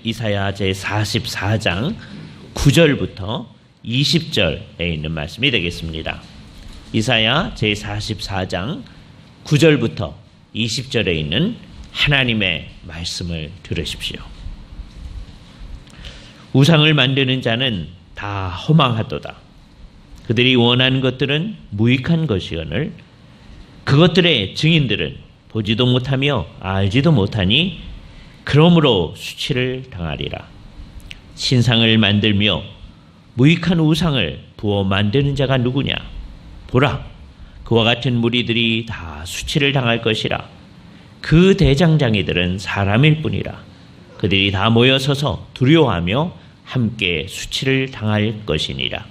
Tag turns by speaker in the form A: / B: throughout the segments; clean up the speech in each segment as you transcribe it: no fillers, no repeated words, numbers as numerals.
A: 이사야 제44장 9절부터 20절에 있는 말씀이 되겠습니다. 이사야 제44장 9절부터 20절에 있는 하나님의 말씀을 들으십시오. 우상을 만드는 자는 다 허망하도다. 그들이 원하는 것들은 무익한 것이오늘 그것들의 증인들은 보지도 못하며 알지도 못하니 그러므로 수치를 당하리라. 신상을 만들며 무익한 우상을 부어 만드는 자가 누구냐? 보라, 그와 같은 무리들이 다 수치를 당할 것이라. 그 대장장이들은 사람일 뿐이라. 그들이 다 모여서서 두려워하며 함께 수치를 당할 것이니라.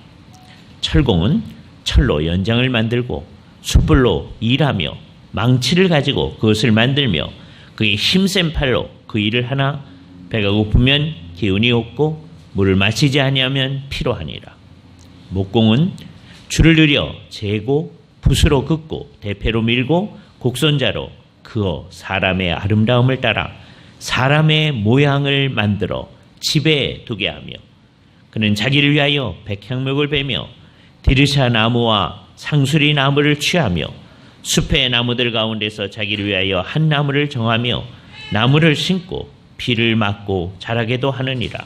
A: 철공은 철로 연장을 만들고 숯불로 일하며 망치를 가지고 그것을 만들며 그의 힘센 팔로 그 일을 하나 배가 고프면 기운이 없고 물을 마시지 아니하면 피로하니라. 목공은 줄을 들여 재고 붓으로 긋고 대패로 밀고 곡선자로 그어 사람의 아름다움을 따라 사람의 모양을 만들어 집에 두게 하며 그는 자기를 위하여 백향목을 베며 디르샤 나무와 상수리 나무를 취하며 숲의 나무들 가운데서 자기를 위하여 한 나무를 정하며 나무를 심고 비를 맞고 자라게도 하느니라.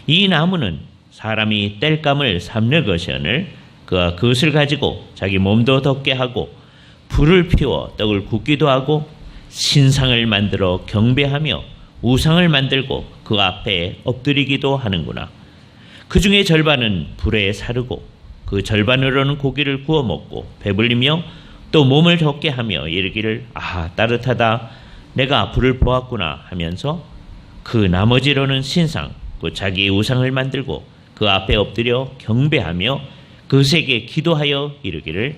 A: 이 나무는 사람이 땔감을 삼는 것이오늘 그가 그것을 가지고 자기 몸도 덥게 하고 불을 피워 떡을 굽기도 하고 신상을 만들어 경배하며 우상을 만들고 그 앞에 엎드리기도 하는구나. 그 중에 절반은 불에 사르고 그 절반으로는 고기를 구워 먹고 배불리며 또 몸을 덥게 하며 이르기를 따뜻하다 내가 불을 보았구나 하면서 그 나머지로는 신상 그 자기의 우상을 만들고 그 앞에 엎드려 경배하며 그것에게 기도하여 이르기를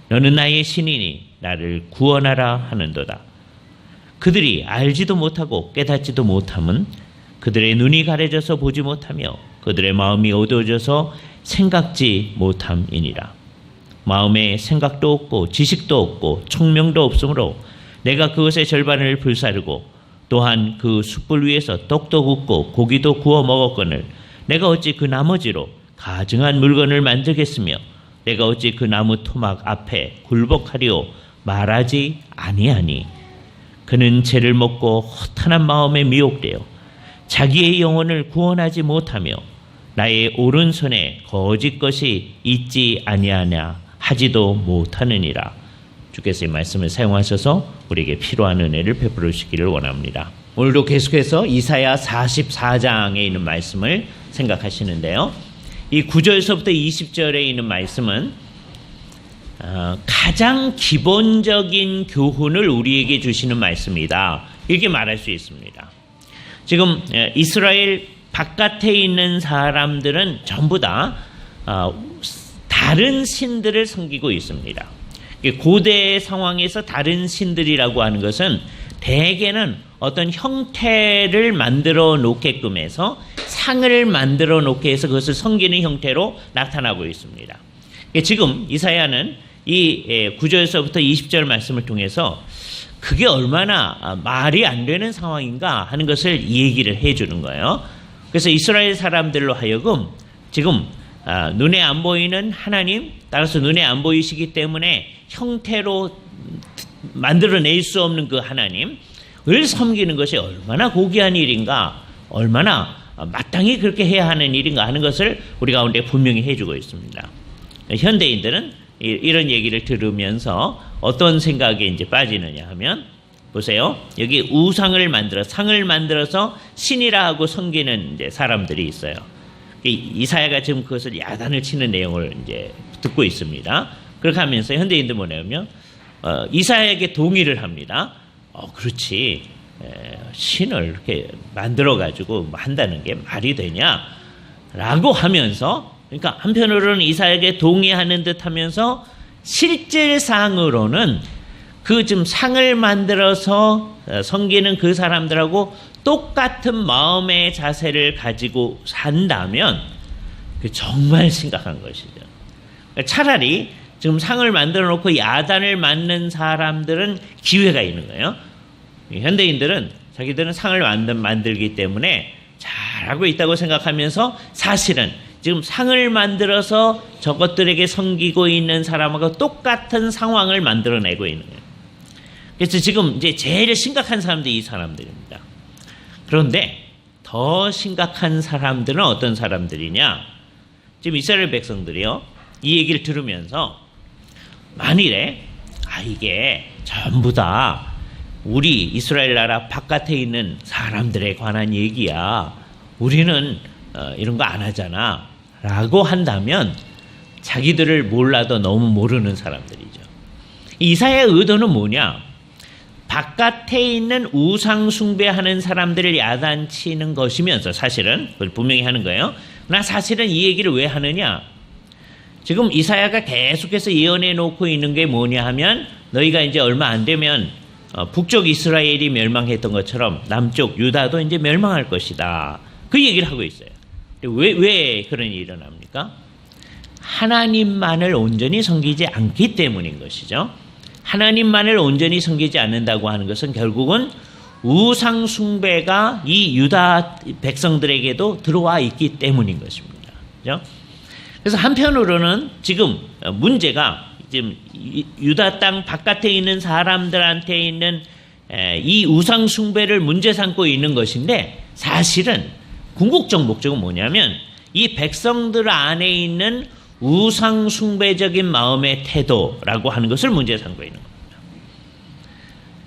A: 너는 나의 신이니 나를 구원하라 하는도다. 그들이 알지도 못하고 깨닫지도 못함은 그들의 눈이 가려져서 보지 못하며 그들의 마음이 어두워져서 생각지 못함이니라. 마음에 생각도 없고 지식도 없고 총명도 없으므로 내가 그것의 절반을 불사르고 또한 그 숯불 위에서 떡도 굽고 고기도 구워 먹었거늘 내가 어찌 그 나머지로 가증한 물건을 만들겠으며 내가 어찌 그 나무 토막 앞에 굴복하리오 말하지 아니하니. 그는 죄를 먹고 허탄한 마음에 미혹되어 자기의 영혼을 구원하지 못하며 나의 오른손에 거짓 것이 있지 아니하냐 하지도 못하느니라. 주께서 이 말씀을 사용하셔서 우리에게 필요한 은혜를 베풀어 주시기를 원합니다. 오늘도 계속해서 이사야 44장에 있는 말씀을 생각하시는데요. 이 9절서부터 20절에 있는 말씀은 가장 기본적인 교훈을 우리에게 주시는 말씀이다. 이렇게 말할 수 있습니다. 지금 이스라엘 바깥에 있는 사람들은 전부 다 다른 신들을 섬기고 있습니다. 고대 상황에서 다른 신들이라고 하는 것은 대개는 어떤 형태를 만들어 놓게끔 해서 상을 만들어 놓게 해서 그것을 섬기는 형태로 나타나고 있습니다. 지금 이사야는 이 9절서부터 20절 말씀을 통해서 그게 얼마나 말이 안 되는 상황인가 하는 것을 얘기를 해주는 거예요. 그래서 이스라엘 사람들로 하여금 지금 눈에 안 보이는 하나님, 따라서 눈에 안 보이시기 때문에 형태로 만들어낼 수 없는 그 하나님을 섬기는 것이 얼마나 고귀한 일인가, 얼마나 마땅히 그렇게 해야 하는 일인가 하는 것을 우리 가운데 분명히 해주고 있습니다. 현대인들은 이런 얘기를 들으면서 어떤 생각에 이제 빠지느냐 하면, 보세요. 여기 우상을 만들어, 상을 만들어서 신이라 하고 섬기는 이제 사람들이 있어요. 이사야가 지금 그것을 야단을 치는 내용을 이제 듣고 있습니다. 그렇게 하면서 현대인들 뭐냐면, 이사야에게 동의를 합니다. 그렇지. 신을 이렇게 만들어가지고 한다는 게 말이 되냐? 라고 하면서, 그러니까 한편으로는 이사야에게 동의하는 듯 하면서 실질상으로는 그 지금 상을 만들어서 섬기는 그 사람들하고 똑같은 마음의 자세를 가지고 산다면 정말 심각한 것이죠. 차라리 지금 상을 만들어 놓고 야단을 맞는 사람들은 기회가 있는 거예요. 현대인들은 자기들은 상을 만들기 때문에 잘하고 있다고 생각하면서 사실은 지금 상을 만들어서 저것들에게 섬기고 있는 사람하고 똑같은 상황을 만들어내고 있는 거예요. 그래서 지금 이제 제일 심각한 사람들이 이 사람들입니다. 그런데 더 심각한 사람들은 어떤 사람들이냐? 지금 이스라엘 백성들이요, 이 얘기를 들으면서 만일에 이게 전부 다 우리 이스라엘 나라 바깥에 있는 사람들에 관한 얘기야, 우리는 이런 거 안 하잖아 라고 한다면 자기들을 몰라도 너무 모르는 사람들이죠. 이사야의 의도는 뭐냐? 바깥에 있는 우상 숭배하는 사람들을 야단치는 것이면서 사실은 그걸 분명히 하는 거예요. 그러나 사실은 이 얘기를 왜 하느냐? 지금 이사야가 계속해서 예언해 놓고 있는 게 뭐냐 하면, 너희가 이제 얼마 안 되면 북쪽 이스라엘이 멸망했던 것처럼 남쪽 유다도 이제 멸망할 것이다. 그 얘기를 하고 있어요. 왜 그런 일이 일어납니까? 하나님만을 온전히 섬기지 않기 때문인 것이죠. 하나님만을 온전히 섬기지 않는다고 하는 것은 결국은 우상 숭배가 이 유다 백성들에게도 들어와 있기 때문인 것입니다. 그렇죠? 그래서 한편으로는 지금 문제가 지금 유다 땅 바깥에 있는 사람들한테 있는 이 우상 숭배를 문제 삼고 있는 것인데, 사실은 궁극적 목적은 뭐냐면 이 백성들 안에 있는 우상 숭배적인 마음의 태도라고 하는 것을 문제 삼고 있는 겁니다.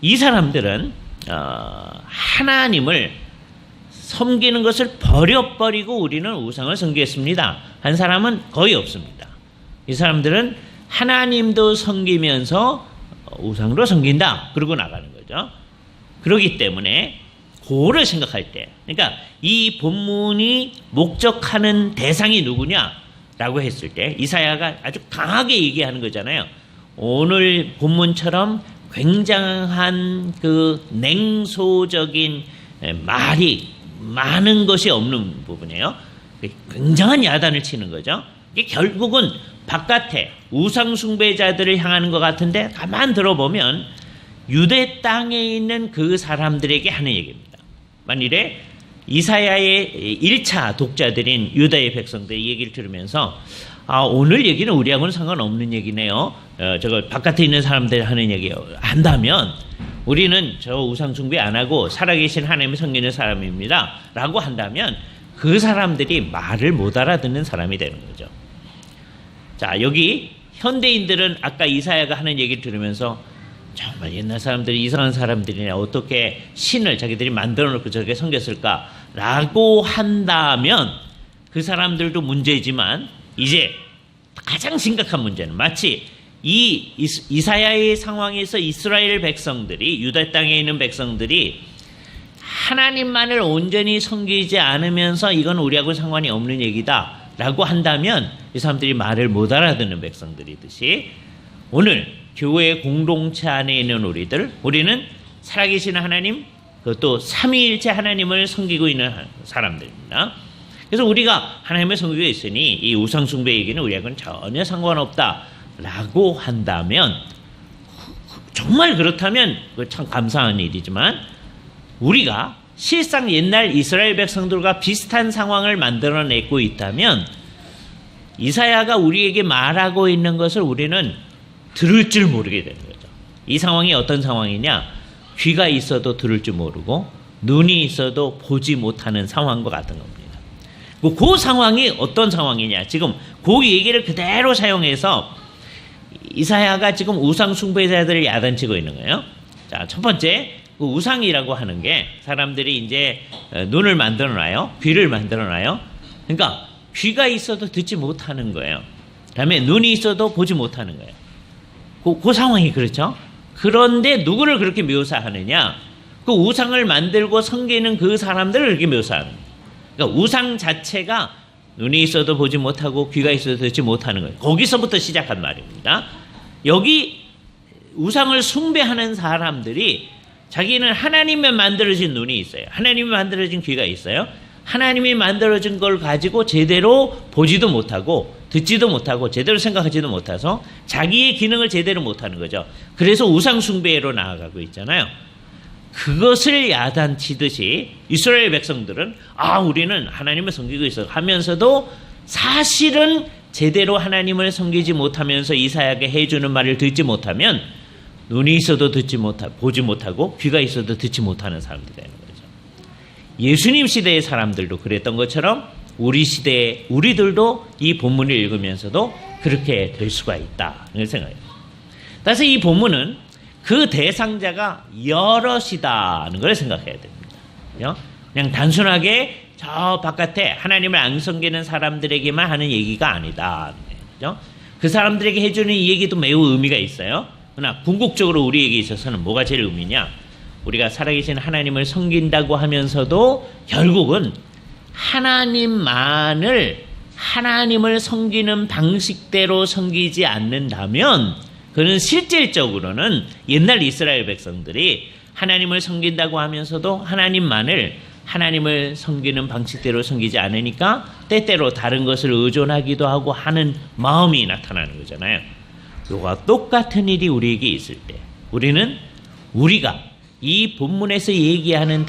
A: 이 사람들은 하나님을 섬기는 것을 버려버리고 우리는 우상을 섬기겠습니다 한 사람은 거의 없습니다. 이 사람들은 하나님도 섬기면서 우상으로 섬긴다 그러고 나가는 거죠. 그렇기 때문에 그거를 생각할 때, 그러니까 이 본문이 목적하는 대상이 누구냐라고 했을 때 이사야가 아주 강하게 얘기하는 거잖아요. 오늘 본문처럼 굉장한 그 냉소적인 말이 많은 것이 없는 부분이에요. 굉장한 야단을 치는 거죠. 이게 결국은 바깥에 우상 숭배자들을 향하는 것 같은데, 가만 들어보면 유대 땅에 있는 그 사람들에게 하는 얘기입니다. 만일에 이사야의 1차 독자들인 유다의 백성들의 얘기를 들으면서 오늘 얘기는 우리하고는 상관없는 얘기네요. 저거 바깥에 있는 사람들 하는 얘기 한다면 우리는 저 우상 숭배 안 하고 살아계신 하나님을 섬기는 사람입니다 라고 한다면 그 사람들이 말을 못 알아듣는 사람이 되는 거죠. 자, 여기 현대인들은 아까 이사야가 하는 얘기를 들으면서 정말 옛날 사람들이 이상한 사람들이네, 어떻게 신을 자기들이 만들어 놓고 저렇게 섬겼을까라고 한다면 그 사람들도 문제지만, 이제 가장 심각한 문제는 마치 이 이사야의 상황에서 이스라엘 백성들이, 유다 땅에 있는 백성들이 하나님만을 온전히 섬기지 않으면서 이건 우리하고 상관이 없는 얘기다 라고 한다면 이 사람들이 말을 못 알아듣는 백성들이듯이, 오늘 교회 공동체 안에 있는 우리는 살아계신 하나님, 그것도 삼위일체 하나님을 섬기고 있는 사람들입니다. 그래서 우리가 하나님을 섬기고 있으니 이 우상 숭배 얘기는 우리하고는 전혀 상관없다라고 한다면, 정말 그렇다면 참 감사한 일이지만, 우리가 실상 옛날 이스라엘 백성들과 비슷한 상황을 만들어내고 있다면 이사야가 우리에게 말하고 있는 것을 우리는 들을 줄 모르게 되는 거죠. 이 상황이 어떤 상황이냐? 귀가 있어도 들을 줄 모르고 눈이 있어도 보지 못하는 상황과 같은 겁니다. 그 상황이 어떤 상황이냐? 지금 그 얘기를 그대로 사용해서 이사야가 지금 우상 숭배자들을 야단치고 있는 거예요. 자, 첫 번째, 그 우상이라고 하는 게 사람들이 이제 눈을 만들어놔요, 귀를 만들어놔요. 그러니까 귀가 있어도 듣지 못하는 거예요. 그다음에 눈이 있어도 보지 못하는 거예요. 그 상황이 그렇죠. 그런데 누구를 그렇게 묘사하느냐? 그 우상을 만들고 섬기는 그 사람들을 그렇게 묘사하는 거예요. 그러니까 우상 자체가 눈이 있어도 보지 못하고 귀가 있어도 듣지 못하는 거예요. 거기서부터 시작한 말입니다. 여기 우상을 숭배하는 사람들이 자기는 하나님이 만들어진 눈이 있어요. 하나님이 만들어진 귀가 있어요. 하나님이 만들어진 걸 가지고 제대로 보지도 못하고 듣지도 못하고 제대로 생각하지도 못해서 자기의 기능을 제대로 못하는 거죠. 그래서 우상 숭배로 나아가고 있잖아요. 그것을 야단치듯이 이스라엘 백성들은 우리는 하나님을 섬기고 있어 하면서도 사실은 제대로 하나님을 섬기지 못하면서 이사야에게 해주는 말을 듣지 못하면 눈이 있어도 보지 못하고 귀가 있어도 듣지 못하는 사람들이 되는 거죠. 예수님 시대의 사람들도 그랬던 것처럼 우리 시대의 우리들도 이 본문을 읽으면서도 그렇게 될 수가 있다는 생각이에요. 따라서 이 본문은 그 대상자가 여럿이다는 걸 생각해야 됩니다. 그냥 단순하게 저 바깥에 하나님을 안 섬기는 사람들에게만 하는 얘기가 아니다. 그 사람들에게 해주는 이 얘기도 매우 의미가 있어요. 그러나 궁극적으로 우리에게 있어서는 뭐가 제일 의미냐? 우리가 살아계신 하나님을 섬긴다고 하면서도 결국은 하나님만을 하나님을 섬기는 방식대로 섬기지 않는다면 그는 실질적으로는 옛날 이스라엘 백성들이 하나님을 섬긴다고 하면서도 하나님을 섬기는 방식대로 섬기지 않으니까 때때로 다른 것을 의존하기도 하고 하는 마음이 나타나는 거잖아요. 이와 똑같은 일이 우리에게 있을 때 우리가 이 본문에서 얘기하는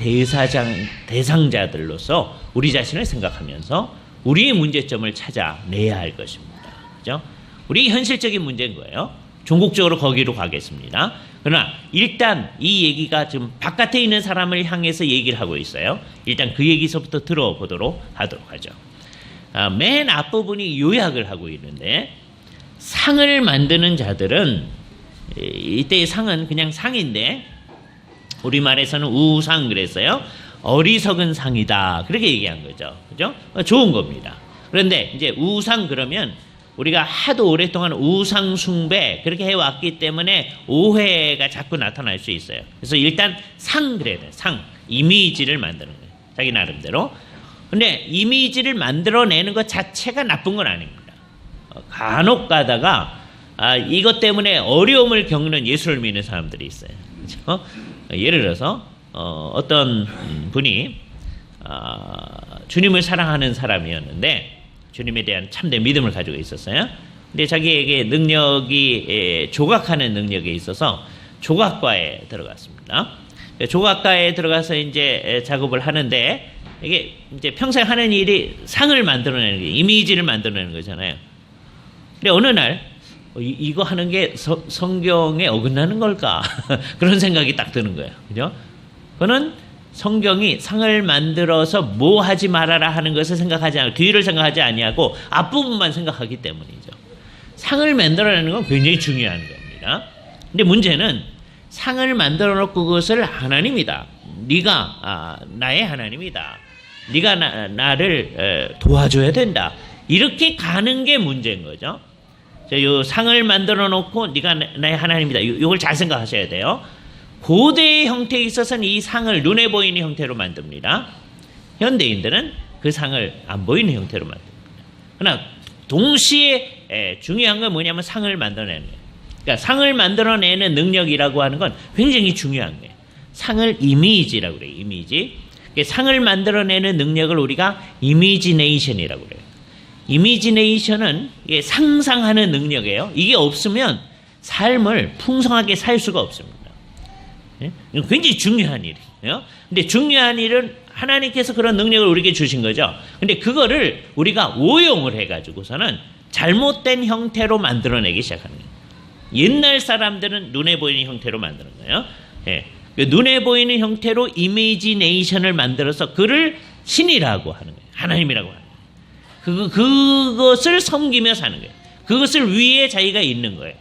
A: 대상자들로서 우리 자신을 생각하면서 우리의 문제점을 찾아내야 할 것입니다. 그죠? 우리 현실적인 문제인 거예요. 종국적으로 거기로 가겠습니다. 그러나 일단 이 얘기가 지금 바깥에 있는 사람을 향해서 얘기를 하고 있어요. 일단 그 얘기서부터 들어보도록 하도록 하죠. 맨 앞부분이 요약을 하고 있는데 상을 만드는 자들은 이때의 상은 그냥 상인데 우리말에서는 우상 그랬어요. 어리석은 상이다. 그렇게 얘기한 거죠. 그죠? 좋은 겁니다. 그런데 이제 우상 그러면 우리가 하도 오랫동안 우상 숭배 그렇게 해왔기 때문에 오해가 자꾸 나타날 수 있어요. 그래서 일단 상 그래야 돼요. 상. 이미지를 만드는 거예요. 자기 나름대로. 근데 이미지를 만들어내는 것 자체가 나쁜 건 아닙니다. 간혹 가다가 이것 때문에 어려움을 겪는 예수를 믿는 사람들이 있어요. 그렇죠? 예를 들어서 어떤 분이 주님을 사랑하는 사람이었는데 주님에 대한 참된 믿음을 가지고 있었어요. 근데 자기에게 능력이 조각하는 능력에 있어서 조각과에 들어갔습니다. 조각과에 들어가서 이제 작업을 하는데 이게 이제 평생 하는 일이 상을 만들어내는 게 이미지를 만들어내는 거잖아요. 근데 어느 날 이거 하는 게 성경에 어긋나는 걸까? 그런 생각이 딱 드는 거예요. 그죠? 그는 성경이 상을 만들어서 뭐 하지 말아라 하는 것을 생각하지 않고 뒤를 생각하지 아니하고 앞부분만 생각하기 때문이죠. 상을 만들어내는 건 굉장히 중요한 겁니다. 근데 문제는 상을 만들어 놓고 그것을 하나님이다. 네가 나의 하나님이다. 네가 나를 도와줘야 된다. 이렇게 가는 게 문제인 거죠. 이 상을 만들어 놓고 네가 나의 하나님이다. 이걸 잘 생각하셔야 돼요. 고대의 형태에 있어서는 이 상을 눈에 보이는 형태로 만듭니다. 현대인들은 그 상을 안 보이는 형태로 만듭니다. 그러나 동시에 중요한 건 뭐냐면 상을 만들어내는 거예요. 그러니까 상을 만들어내는 능력이라고 하는 건 굉장히 중요한 거예요. 상을 이미지라고 그래요. 이미지. 상을 만들어내는 능력을 우리가 이미지네이션이라고 그래요. 이미지네이션은 상상하는 능력이에요. 이게 없으면 삶을 풍성하게 살 수가 없습니다. 굉장히 중요한 일이에요. 근데 중요한 일은 하나님께서 그런 능력을 우리에게 주신 거죠. 근데 그거를 우리가 오용을 해가지고서는 잘못된 형태로 만들어내기 시작하는 거예요. 옛날 사람들은 눈에 보이는 형태로 만드는 거예요. 눈에 보이는 형태로 이미지네이션을 만들어서 그를 신이라고 하는 거예요. 하나님이라고 하는 거예요. 그것을 섬기며 사는 거예요. 그것을 위에 자기가 있는 거예요.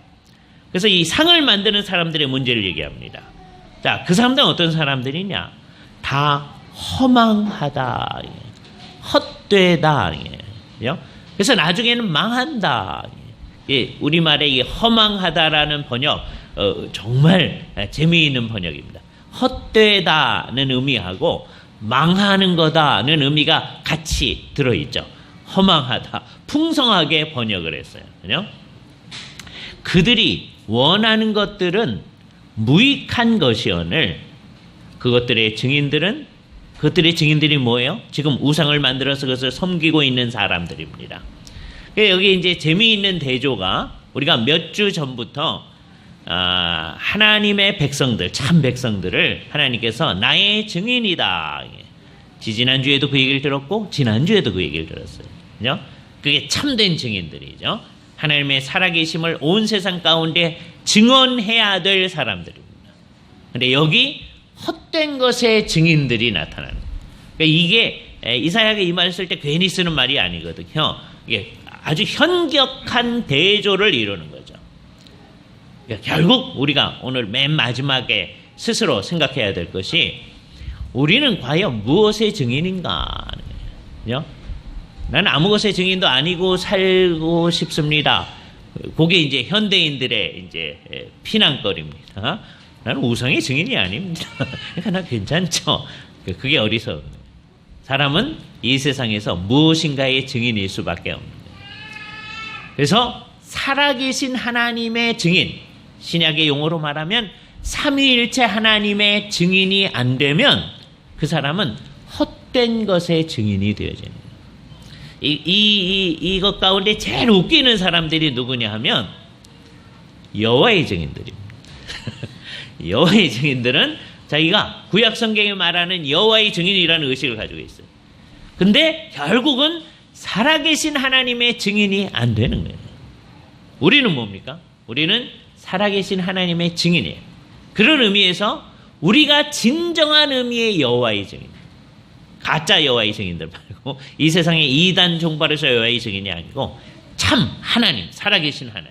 A: 그래서 이 상을 만드는 사람들의 문제를 얘기합니다. 자, 그 사람들은 어떤 사람들이냐? 다 허망하다. 헛되다. 그래서 나중에는 망한다. 우리말의 이 허망하다라는 번역 정말 재미있는 번역입니다. 헛되다는 의미하고 망하는 거다는 의미가 같이 들어있죠. 허망하다. 풍성하게 번역을 했어요. 그죠? 그들이 원하는 것들은 무익한 것이오늘 그것들의 증인들이 뭐예요? 지금 우상을 만들어서 그것을 섬기고 있는 사람들입니다. 여기 이제 재미있는 대조가 우리가 몇 주 전부터 하나님의 백성들, 참 백성들을 하나님께서 나의 증인이다. 지지난주에도 그 얘기를 들었고 지난주에도 그 얘기를 들었어요. 그죠? 그게 참된 증인들이죠. 하나님의 살아계심을 온 세상 가운데 증언해야 될 사람들입니다. 근데 여기 헛된 것의 증인들이 나타나는 거예요. 그러니까 이게 이사야가 이 말을 쓸 때 괜히 쓰는 말이 아니거든요. 이게 아주 현격한 대조를 이루는 거죠. 그러니까 결국 우리가 오늘 맨 마지막에 스스로 생각해야 될 것이 우리는 과연 무엇의 증인인가? 그죠? 나는 아무 것의 증인도 아니고 살고 싶습니다. 그게 이제 현대인들의 이제 피난거리입니다. 나는 우상의 증인이 아닙니다. 그러니까 나 괜찮죠. 그게 어리석은 거예요. 사람은 이 세상에서 무엇인가의 증인일 수밖에 없는 거예요. 그래서 살아계신 하나님의 증인, 신약의 용어로 말하면 삼위일체 하나님의 증인이 안 되면 그 사람은 헛된 것의 증인이 되어지는 거예요. 이것 가운데 제일 웃기는 사람들이 누구냐 하면 여호와의 증인들입니다. 여호와의 증인들은 자기가 구약 성경에 말하는 여호와의 증인이라는 의식을 가지고 있어요. 근데 결국은 살아계신 하나님의 증인이 안 되는 거예요. 우리는 뭡니까? 우리는 살아계신 하나님의 증인이에요. 그런 의미에서 우리가 진정한 의미의 여호와의 증인, 가짜 여호와의 증인들 말고 이 세상의 이단 종발에서 여호와의 증인이 아니고 참 하나님, 살아계신 하나님.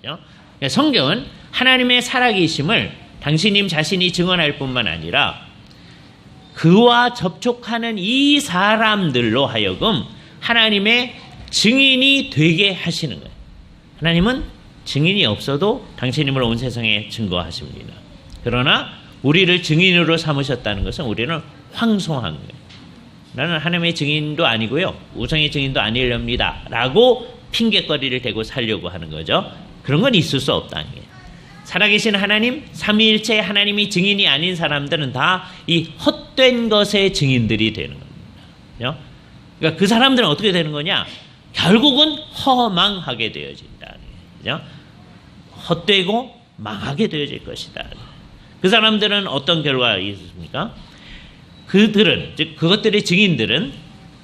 A: 그러니까 성경은 하나님의 살아계심을 당신님 자신이 증언할 뿐만 아니라 그와 접촉하는 이 사람들로 하여금 하나님의 증인이 되게 하시는 거예요. 하나님은 증인이 없어도 당신님을 온 세상에 증거하십니다. 그러나 우리를 증인으로 삼으셨다는 것은 우리는 황송한 거예요. 나는 하나님의 증인도 아니고요. 우상의 증인도 아니렵니다. 라고 핑계거리를 대고 살려고 하는 거죠. 그런 건 있을 수 없다는 거예요. 살아계신 하나님, 삼위일체 하나님이 증인이 아닌 사람들은 다 이 헛된 것의 증인들이 되는 겁니다. 그러니까 그 사람들은 어떻게 되는 거냐? 결국은 허망하게 되어진다. 헛되고 망하게 되어질 것이다. 그 사람들은 어떤 결과가 있습니까? 그들은, 즉 그것들의 증인들은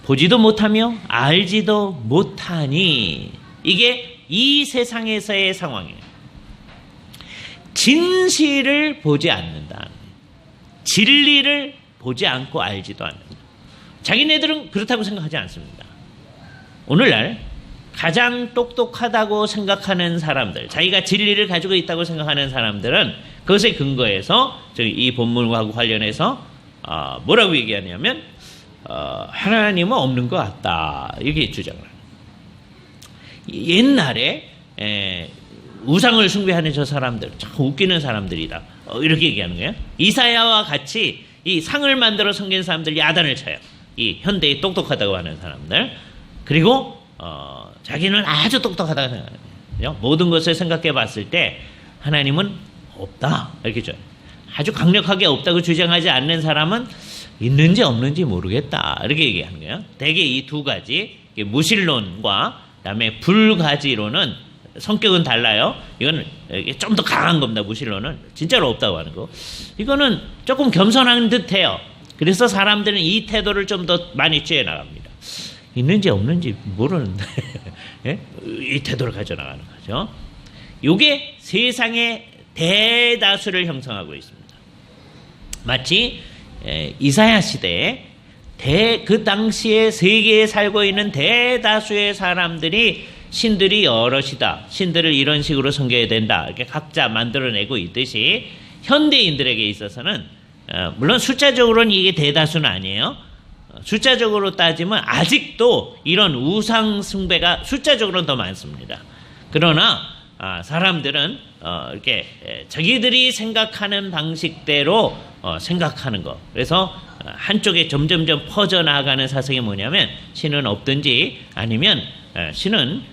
A: 보지도 못하며 알지도 못하니, 이게 이 세상에서의 상황이에요. 진실을 보지 않는다. 진리를 보지 않고 알지도 않는다. 자기네들은 그렇다고 생각하지 않습니다. 오늘날 가장 똑똑하다고 생각하는 사람들, 자기가 진리를 가지고 있다고 생각하는 사람들은 그것에 근거해서 이 본문과 관련해서 뭐라고 얘기하냐면 하나님은 없는 것 같다, 이렇게 주장을 합니다. 옛날에 우상을 숭배하는 저 사람들 참 웃기는 사람들이다, 이렇게 얘기하는 거예요. 이사야와 같이 이 상을 만들어 섬기는 사람들 야단을 쳐요. 이 현대에 똑똑하다고 하는 사람들. 그리고 자기는 아주 똑똑하다고 생각해요. 모든 것을 생각해 봤을 때 하나님은 없다, 이렇게 줘요. 아주 강력하게 없다고 주장하지 않는 사람은 있는지 없는지 모르겠다, 이렇게 얘기하는 거예요. 대개 이 두 가지, 무신론과 그다음에 불가지론은 성격은 달라요. 이건 좀 더 강한 겁니다. 무신론은 진짜로 없다고 하는 거. 이거는 조금 겸손한 듯해요. 그래서 사람들은 이 태도를 좀 더 많이 취해 나갑니다. 있는지 없는지 모르는데 예? 이 태도를 가져나가는 거죠. 이게 세상의 대다수를 형성하고 있습니다. 마치 이사야 시대에 그 당시에 세계에 살고 있는 대다수의 사람들이 신들이 여럿이다, 신들을 이런 식으로 섬겨야 된다, 이렇게 각자 만들어내고 있듯이 현대인들에게 있어서는 물론 숫자적으로는 이게 대다수는 아니에요. 숫자적으로 따지면 아직도 이런 우상 숭배가 숫자적으로는 더 많습니다. 그러나 사람들은 이렇게 자기들이 생각하는 방식대로 생각하는 거. 그래서 한쪽에 점점점 퍼져나가는 사상이 뭐냐면 신은 없든지 아니면 신은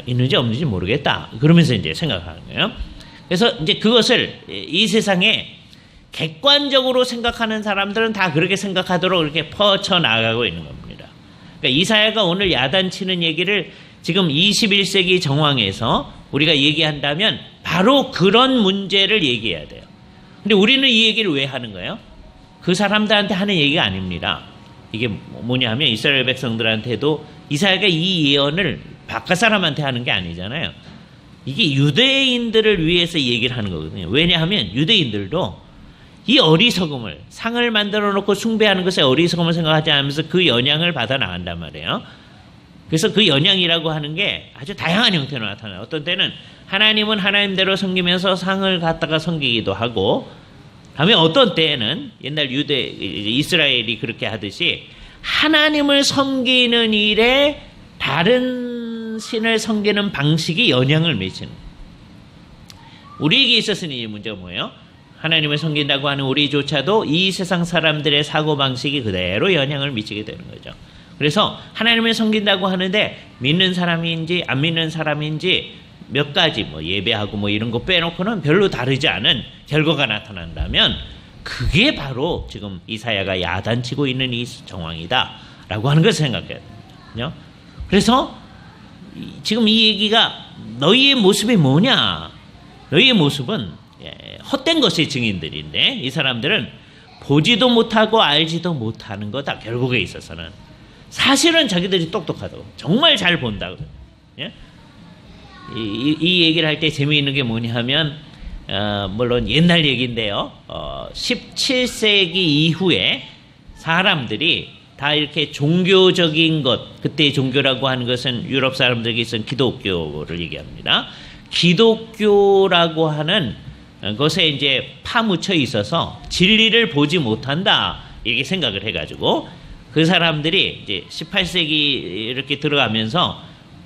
A: 있는지 없는지 모르겠다, 그러면서 이제 생각하는 거예요. 그래서 이제 그것을 이 세상에 객관적으로 생각하는 사람들은 다 그렇게 생각하도록 이렇게 퍼쳐나가고 있는 겁니다. 그러니까 이사야가 오늘 야단치는 얘기를 지금 21세기 정황에서 우리가 얘기한다면 바로 그런 문제를 얘기해야 돼요. 근데 우리는 이 얘기를 왜 하는 거예요? 그 사람들한테 하는 얘기가 아닙니다. 이게 뭐냐면 이스라엘 백성들한테도 이사야가 이 예언을 바깥 사람한테 하는 게 아니잖아요. 이게 유대인들을 위해서 얘기를 하는 거거든요. 왜냐하면 유대인들도 이 어리석음을, 상을 만들어 놓고 숭배하는 것에 어리석음을 생각하지 않으면서 그 영향을 받아 나간단 말이에요. 그래서 그 영향이라고 하는 게 아주 다양한 형태로 나타나요. 어떤 때는 하나님은 하나님대로 섬기면서 상을 갖다가 섬기기도 하고, 다음에 어떤 때에는 옛날 이스라엘이 그렇게 하듯이 하나님을 섬기는 일에 다른 신을 섬기는 방식이 영향을 미치는 거예요. 우리에게 있어서는 이 문제가 뭐예요? 하나님을 섬긴다고 하는 우리조차도 이 세상 사람들의 사고방식이 그대로 영향을 미치게 되는 거죠. 그래서 하나님을 섬긴다고 하는데 믿는 사람인지 안 믿는 사람인지 몇 가지 예배하고 이런 거 빼놓고는 별로 다르지 않은 결과가 나타난다면 그게 바로 지금 이사야가 야단치고 있는 이 정황이다라고 하는 것을 생각해야 됩니다. 그래서 지금 이 얘기가 너희의 모습이 뭐냐? 너희의 모습은 헛된 것의 증인들인데 이 사람들은 보지도 못하고 알지도 못하는 거다. 결국에 있어서는 사실은 자기들이 똑똑하다고 정말 잘 본다고. 이 얘기를 할 때 재미있는 게 뭐냐 하면 물론 옛날 얘기인데요. 17세기 이후에 사람들이 다 이렇게 종교적인 것, 그때의 종교라고 하는 것은 유럽 사람들에게 있어서 기독교를 얘기합니다. 기독교라고 하는 것에 이제 파묻혀 있어서 진리를 보지 못한다 이렇게 생각을 해가지고 그 사람들이 이제 18세기 이렇게 들어가면서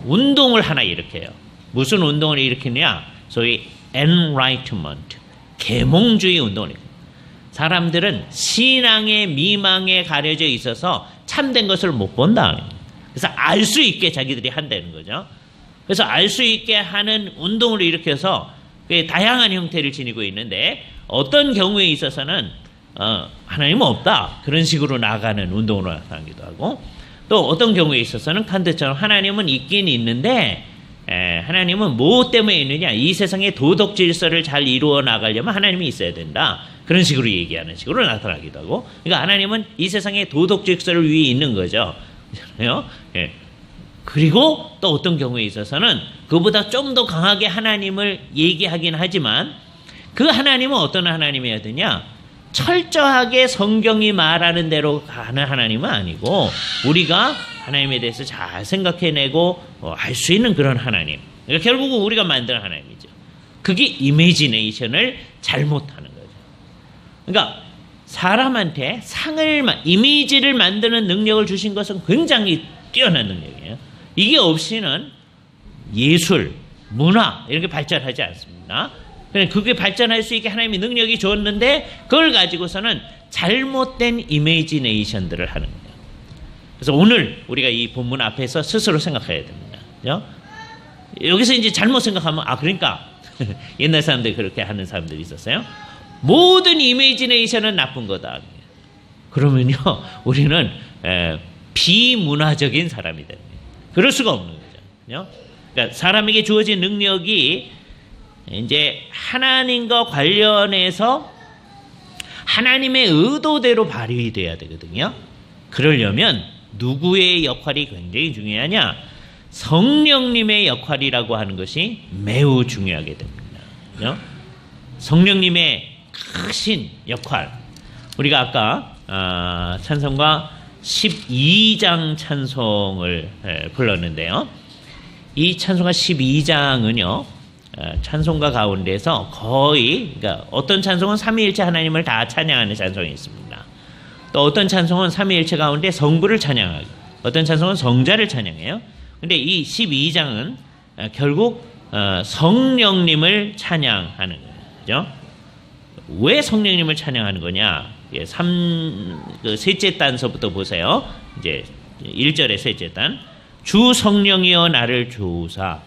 A: 운동을 하나 일으켜요. 무슨 운동을 일으키냐? 소위 Enlightenment, 계몽주의 운동을 일으켜요. 사람들은 신앙의 미망에 가려져 있어서 참된 것을 못 본다. 그래서 알 수 있게 자기들이 한다는 거죠. 그래서 알 수 있게 하는 운동을 일으켜서 다양한 형태를 지니고 있는데 어떤 경우에 있어서는 하나님은 없다. 그런 식으로 나가는 운동으로 나타나기도 하고 또 어떤 경우에 있어서는 칸트처럼 하나님은 있긴 있는데 하나님은 뭐 때문에 있느냐? 이 세상의 도덕 질서를 잘 이루어 나가려면 하나님이 있어야 된다. 그런 식으로 얘기하는 식으로 나타나기도 하고 그러니까 하나님은 이 세상의 도덕 질서를 위에 있는 거죠. 예. 그리고 또 어떤 경우에 있어서는 그보다 좀 더 강하게 하나님을 얘기하긴 하지만 그 하나님은 어떤 하나님이어야 되냐? 철저하게 성경이 말하는 대로 가는 하나님은 아니고 우리가 하나님에 대해서 잘 생각해내고 알 수 있는 그런 하나님. 그러니까 결국은 우리가 만드는 하나님이죠. 그게 이미지네이션을 잘못하는 거죠. 그러니까 사람한테 이미지를 만드는 능력을 주신 것은 굉장히 뛰어난 능력이에요. 이게 없이는 예술, 문화 이렇게 발전하지 않습니다. 그게 발전할 수 있게 하나님이 능력이 줬는데 그걸 가지고서는 잘못된 이미지네이션들을 하는 거예요. 그래서 오늘 우리가 이 본문 앞에서 스스로 생각해야 됩니다. 그죠? 여기서 이제 잘못 생각하면 그러니까 옛날 사람들이 그렇게 하는 사람들이 있었어요. 모든 이미지네이션은 나쁜 거다. 그러면요 우리는 비문화적인 사람이 됩니다. 그럴 수가 없는 거죠. 그러니까 사람에게 주어진 능력이 이제 하나님과 관련해서 하나님의 의도대로 발휘돼야 되거든요. 그러려면 누구의 역할이 굉장히 중요하냐? 성령님의 역할이라고 하는 것이 매우 중요하게 됩니다. 성령님의 크신 역할. 우리가 아까 찬송가 12장 찬송을 불렀는데요. 이 찬송가 12장은요. 찬송가 가운데서 거의 그러니까 어떤 찬송은 삼위일체 하나님을 다 찬양하는 찬송이 있습니다. 또 어떤 찬송은 삼위일체 가운데 성부를 찬양하고 어떤 찬송은 성자를 찬양해요. 근데 이 12장은 결국 성령님을 찬양하는 거예요. 그죠? 왜 성령님을 찬양하는 거냐? 셋째 단서부터 보세요. 이제 1절의 셋째 단. 주 성령이여 나를 주사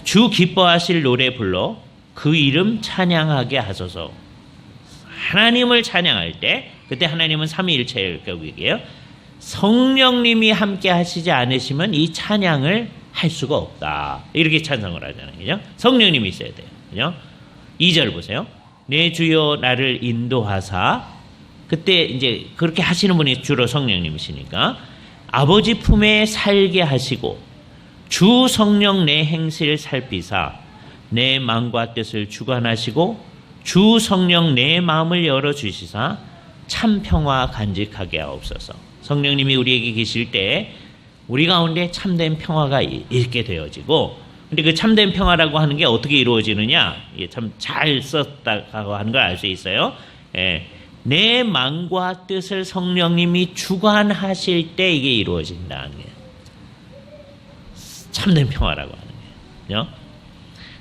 A: 주 기뻐하실 노래 불러 그 이름 찬양하게 하소서. 하나님을 찬양할 때 그때 하나님은 삼위일체일 경우이게요. 성령님이 함께 하시지 않으시면 이 찬양을 할 수가 없다. 이렇게 찬성을 하잖아요. 그죠? 성령님이 있어야 돼요. 그죠? 2절 보세요. 내 주여 나를 인도하사, 그때 이제 그렇게 하시는 분이 주로 성령님이시니까 아버지 품에 살게 하시고 주 성령 내 행실을 살피사 내 마음과 뜻을 주관하시고 주 성령 내 마음을 열어주시사 참 평화 간직하게 하옵소서. 성령님이 우리에게 계실 때 우리 가운데 참된 평화가 있게 되어지고, 근데 그 참된 평화라고 하는 게 어떻게 이루어지느냐, 이게 참 잘 썼다고 하는 걸 알 수 있어요. 내 마음과 뜻을 성령님이 주관하실 때 이게 이루어진다는 게 참된 평화라고 하는 거예요.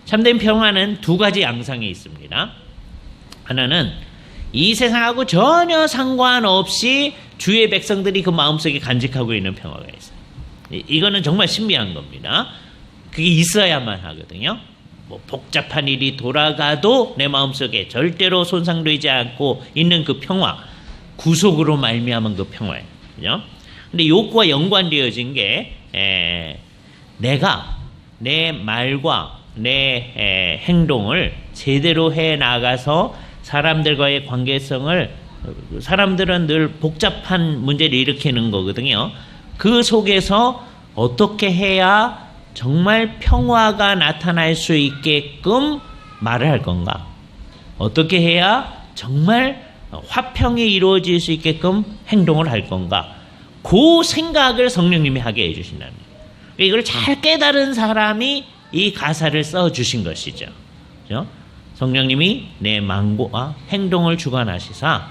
A: 참된 평화는 두 가지 양상이 있습니다. 하나는 이 세상하고 전혀 상관없이 주의 백성들이 그 마음속에 간직하고 있는 평화가 있어요. 이거는 정말 신비한 겁니다. 그게 있어야만 하거든요. 뭐 복잡한 일이 돌아가도 내 마음속에 절대로 손상되지 않고 있는 그 평화, 구속으로 말미암은 그 평화예요. 그죠? 근데 요거와 연관되어진 게 내가 내 말과 내 행동을 제대로 해 나가서 사람들과의 관계성을, 사람들은 늘 복잡한 문제를 일으키는 거거든요. 그 속에서 어떻게 해야 정말 평화가 나타날 수 있게끔 말을 할 건가? 어떻게 해야 정말 화평이 이루어질 수 있게끔 행동을 할 건가? 그 생각을 성령님이 하게 해주신다는 거예요. 이걸 잘 깨달은 사람이 이 가사를 써주신 것이죠. 그렇죠? 성령님이 내 마음과 행동을 주관하시사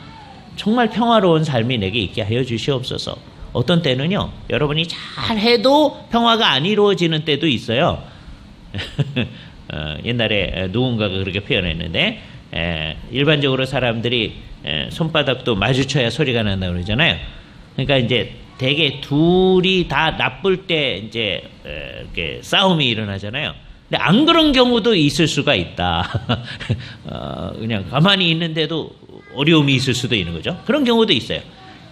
A: 정말 평화로운 삶이 내게 있게 하여 주시옵소서. 어떤 때는요, 여러분이 잘해도 평화가 안 이루어지는 때도 있어요. 옛날에 누군가가 그렇게 표현했는데, 일반적으로 사람들이 손바닥도 마주쳐야 소리가 난다고 그러잖아요. 그러니까 이제 대개 둘이 다 나쁠 때 이제 이렇게 싸움이 일어나잖아요. 근데 안 그런 경우도 있을 수가 있다. 그냥 가만히 있는데도 어려움이 있을 수도 있는 거죠. 그런 경우도 있어요.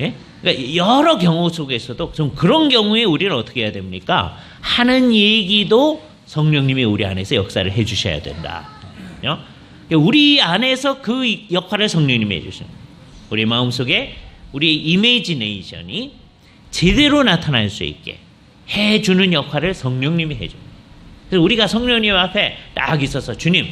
A: 예? 그러니까 여러 경우 속에서도 좀 그런 경우에 우리는 어떻게 해야 됩니까? 하는 얘기도 성령님이 우리 안에서 역사를 해 주셔야 된다. 우리 안에서 그 역할을 성령님이 해 주시는 거예요. 우리 마음속에 우리의 이미지네이션이 제대로 나타날 수 있게 해 주는 역할을 성령님이 해 줍니다. 그래서 우리가 성령님 앞에 딱 있어서, 주님,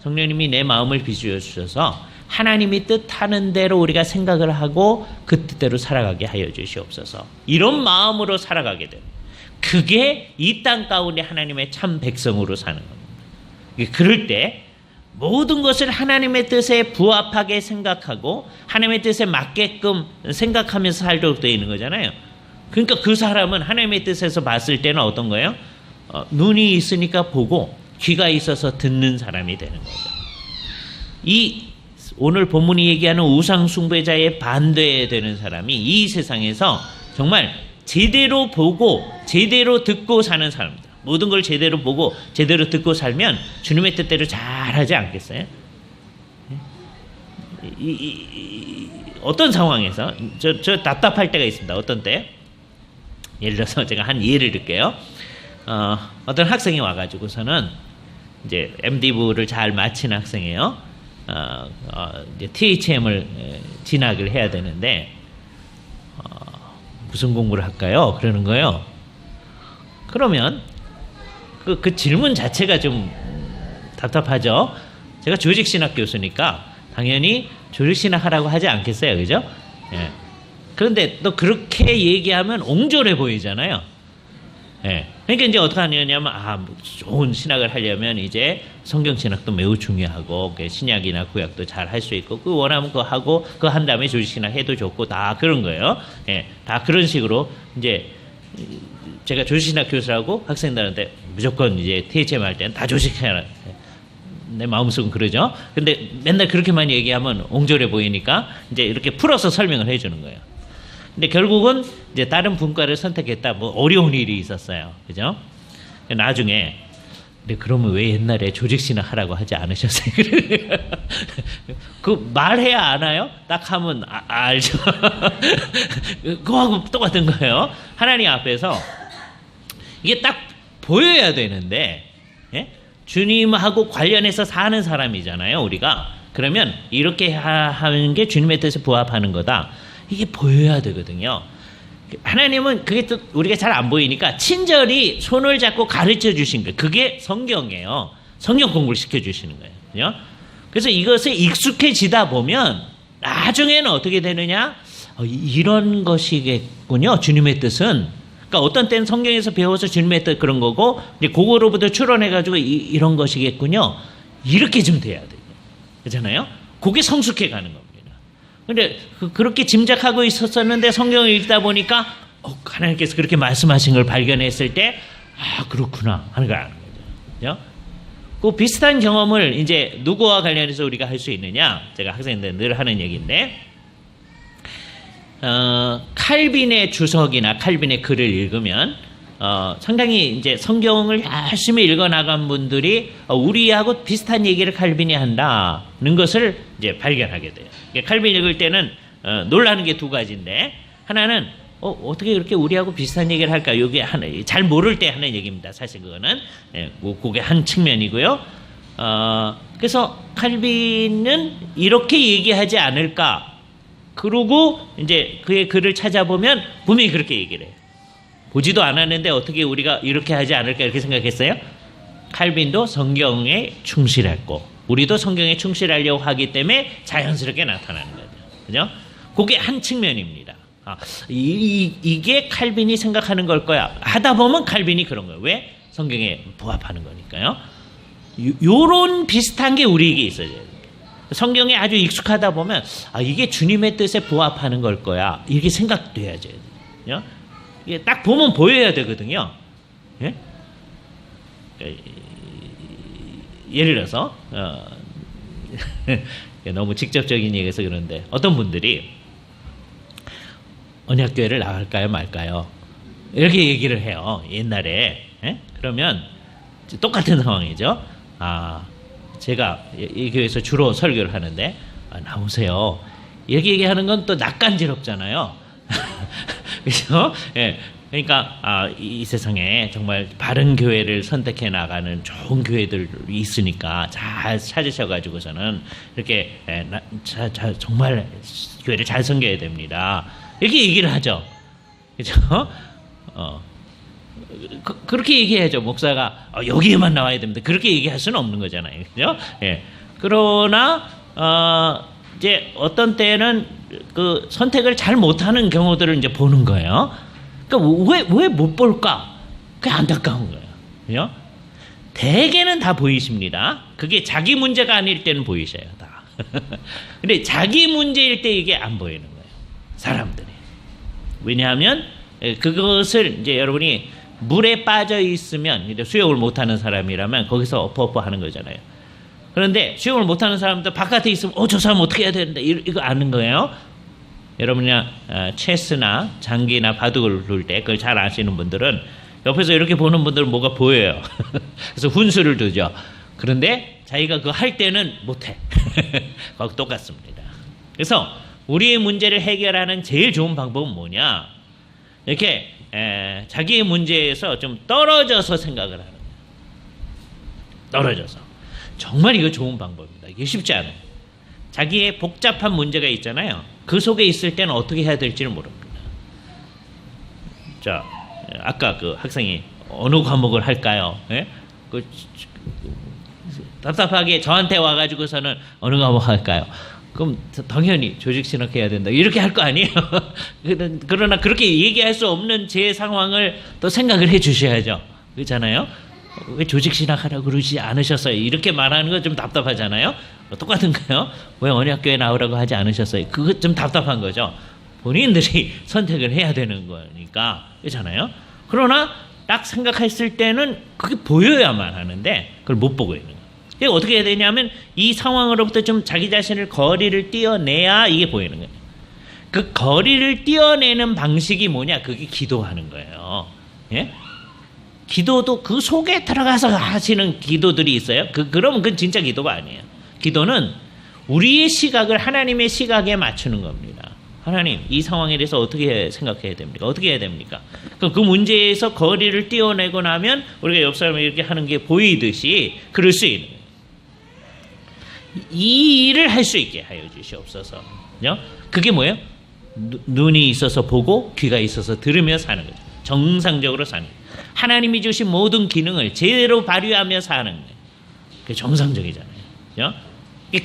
A: 성령님이 내 마음을 비추어 주셔서 하나님이 뜻하는 대로 우리가 생각을 하고 그 뜻대로 살아가게 하여 주시옵소서. 이런 마음으로 살아가게 됩니다. 그게 이 땅 가운데 하나님의 참 백성으로 사는 겁니다. 그럴 때 모든 것을 하나님의 뜻에 부합하게 생각하고 하나님의 뜻에 맞게끔 생각하면서 살도록 되어 있는 거잖아요. 그러니까 그 사람은 하나님의 뜻에서 봤을 때는 어떤 거예요? 눈이 있으니까 보고 귀가 있어서 듣는 사람이 되는 거죠. 이 오늘 본문이 얘기하는 우상 숭배자의 반대에 되는 사람이 이 세상에서 정말 제대로 보고 제대로 듣고 사는 사람입니다. 모든 걸 제대로 보고 제대로 듣고 살면 주님의 뜻대로 잘하지 않겠어요? 어떤 상황에서 저 답답할 때가 있습니다. 어떤 때? 예를 들어서 제가 한 예를 들게요. 어떤 학생이 와가지고서는 이제 MD부를 잘 마친 학생이에요. 이제 THM을 진학을 해야 되는데 무슨 공부를 할까요? 그러는 거예요. 그러면 그 질문 자체가 좀 답답하죠. 제가 조직신학 교수니까 당연히 조직신학 하라고 하지 않겠어요, 그죠? 예. 그런데 또 그렇게 얘기하면 옹졸해 보이잖아요. 예. 그러니까 이제 어떻게 하냐면, 좋은 신학을 하려면 이제 성경 신학도 매우 중요하고, 신약이나 구약도 잘 할 수 있고, 원하면 그거 하고, 그거 한 다음에 조직 신학 해도 좋고, 다 그런 거예요. 예. 다 그런 식으로 이제 제가 조직 신학 교수라고 학생들한테 무조건 이제 THM 할 때는 다 조직 신학. 내 마음속은 그러죠. 근데 맨날 그렇게만 얘기하면 옹졸해 보이니까 이제 이렇게 풀어서 설명을 해주는 거예요. 근데 결국은 이제 다른 분과를 선택했다. 뭐 어려운 일이 있었어요. 그죠? 나중에, 근데 그러면 왜 옛날에 조직신학 하라고 하지 않으셨어요? 그 말해야 아나요? 딱 하면 알죠. 그거하고 똑같은 거예요. 하나님 앞에서 이게 딱 보여야 되는데, 예? 주님하고 관련해서 사는 사람이잖아요, 우리가. 그러면 이렇게 하는 게 주님의 뜻에 부합하는 거다. 이게 보여야 되거든요. 하나님은 그게 또 우리가 잘 안 보이니까 친절히 손을 잡고 가르쳐 주신 거예요. 그게 성경이에요. 성경 공부를 시켜주시는 거예요. 그래서 이것에 익숙해지다 보면 나중에는 어떻게 되느냐? 이런 것이겠군요. 주님의 뜻은. 그러니까 어떤 때는 성경에서 배워서 주님의 뜻 그런 거고 이제 그거로부터 추론해가지고 이런 것이겠군요. 이렇게 좀 돼야 돼요. 그렇잖아요? 그게 성숙해 가는 겁니다. 근데 그렇게 짐작하고 있었는데 성경을 읽다 보니까 하나님께서 그렇게 말씀하신 걸 발견했을 때 그렇구나 하는 걸 아는 거죠. 그 비슷한 경험을 이제 누구와 관련해서 우리가 할 수 있느냐? 제가 학생들 늘 하는 얘기인데 칼빈의 주석이나 칼빈의 글을 읽으면 상당히 이제 성경을 열심히 읽어 나간 분들이 우리하고 비슷한 얘기를 칼빈이 한다는 것을 이제 발견하게 돼요. 칼빈 읽을 때는 놀라는 게 두 가지인데 하나는 어떻게 이렇게 우리하고 비슷한 얘기를 할까? 이게 하나 잘 모를 때 하는 얘기입니다. 사실 그거는 그게 한 측면이고요. 그래서 칼빈은 이렇게 얘기하지 않을까? 그러고 이제 그의 글을 찾아보면 분명히 그렇게 얘기를 해요. 보지도 않았는데 어떻게 우리가 이렇게 하지 않을까 이렇게 생각했어요? 칼빈도 성경에 충실했고 우리도 성경에 충실하려고 하기 때문에 자연스럽게 나타나는 거죠. 그죠? 그게 한 측면입니다. 이게 칼빈이 생각하는 걸 거야. 하다 보면 칼빈이 그런 거예요. 왜? 성경에 부합하는 거니까요. 요런 비슷한 게 우리에게 있어야 돼요. 성경에 아주 익숙하다 보면 이게 주님의 뜻에 부합하는 걸 거야. 이렇게 생각돼야죠. 이게 딱 보면 보여야 되거든요. 예? 예를 들어서 너무 직접적인 얘기해서 그런데 어떤 분들이 언약교회를 나갈까요 말까요? 이렇게 얘기를 해요. 옛날에. 예? 그러면 똑같은 상황이죠. 제가 이 교회에서 주로 설교를 하는데 나오세요. 이렇게 얘기하는 건 또 낯간지럽잖아요. 그렇죠? 예. 그러니까 이 세상에 정말 바른 교회를 선택해 나가는 좋은 교회들이 있으니까 잘 찾으셔가지고서는 이렇게 정말 교회를 잘 섬겨야 됩니다. 이렇게 얘기를 하죠. 그렇죠? 그렇게 얘기해야죠. 목사가 여기에만 나와야 됩니다. 그렇게 얘기할 수는 없는 거잖아요. 그죠? 예. 그러나 이제 어떤 때는 그 선택을 잘 못하는 경우들을 이제 보는 거예요. 그러니까 왜 못 볼까? 그게 안타까운 거예요. 그죠? 대개는 다 보이십니다. 그게 자기 문제가 아닐 때는 보이셔요. 다. 근데 자기 문제일 때 이게 안 보이는 거예요. 사람들이. 왜냐하면 그것을 이제 여러분이 물에 빠져 있으면 수영을 못하는 사람이라면 거기서 엎어엎어 하는 거잖아요. 그런데 수영을 못하는 사람도 바깥에 있으면 저 사람 어떻게 해야 되는데 이거 아는 거예요. 여러분이나 체스나 장기나 바둑을 둘 때 그걸 잘 아시는 분들은 옆에서 이렇게 보는 분들은 뭐가 보여요. 그래서 훈수를 두죠. 그런데 자기가 그거 할 때는 못해. 그거 똑같습니다. 그래서 우리의 문제를 해결하는 제일 좋은 방법은 뭐냐? 이렇게 자기의 문제에서 좀 떨어져서 생각을 하는 거예요. 떨어져서. 정말 이거 좋은 방법입니다. 이게 쉽지 않아요. 자기의 복잡한 문제가 있잖아요. 그 속에 있을 때는 어떻게 해야 될지를 모릅니다. 자, 아까 그 학생이 어느 과목을 할까요? 예? 답답하게 저한테 와가지고서는 어느 과목 할까요? 그럼 당연히 조직신학 해야 된다. 이렇게 할 거 아니에요? 그러나 그렇게 얘기할 수 없는 제 상황을 또 생각을 해 주셔야죠. 그렇잖아요? 왜 조직신학 하라고 그러지 않으셨어요? 이렇게 말하는 건 좀 답답하잖아요? 똑같은가요? 왜 언약교회 나오라고 하지 않으셨어요? 그거 좀 답답한 거죠. 본인들이 선택을 해야 되는 거니까. 그렇잖아요? 그러나 딱 생각했을 때는 그게 보여야만 하는데 그걸 못 보고 있는 거예요. 그러니까 어떻게 해야 되냐면 이 상황으로부터 좀 자기 자신을 거리를 띄어내야 이게 보이는 거예요. 그 거리를 띄어내는 방식이 뭐냐? 그게 기도하는 거예요. 예? 기도도 그 속에 들어가서 하시는 기도들이 있어요. 그러면 그건 진짜 기도가 아니에요. 기도는 우리의 시각을 하나님의 시각에 맞추는 겁니다. 하나님, 이 상황에 대해서 어떻게 생각해야 됩니까? 어떻게 해야 됩니까? 그 문제에서 거리를 띄워내고 나면 우리가 옆 사람이 이렇게 하는 게 보이듯이 그럴 수 있는 거예요. 이 일을 할 수 있게 하여 주시옵소서. 그게 뭐예요? 눈이 있어서 보고 귀가 있어서 들으며 사는 거죠. 정상적으로 사는 거예요. 하나님이 주신 모든 기능을 제대로 발휘하며 사는 거예요. 그게 정상적이잖아요.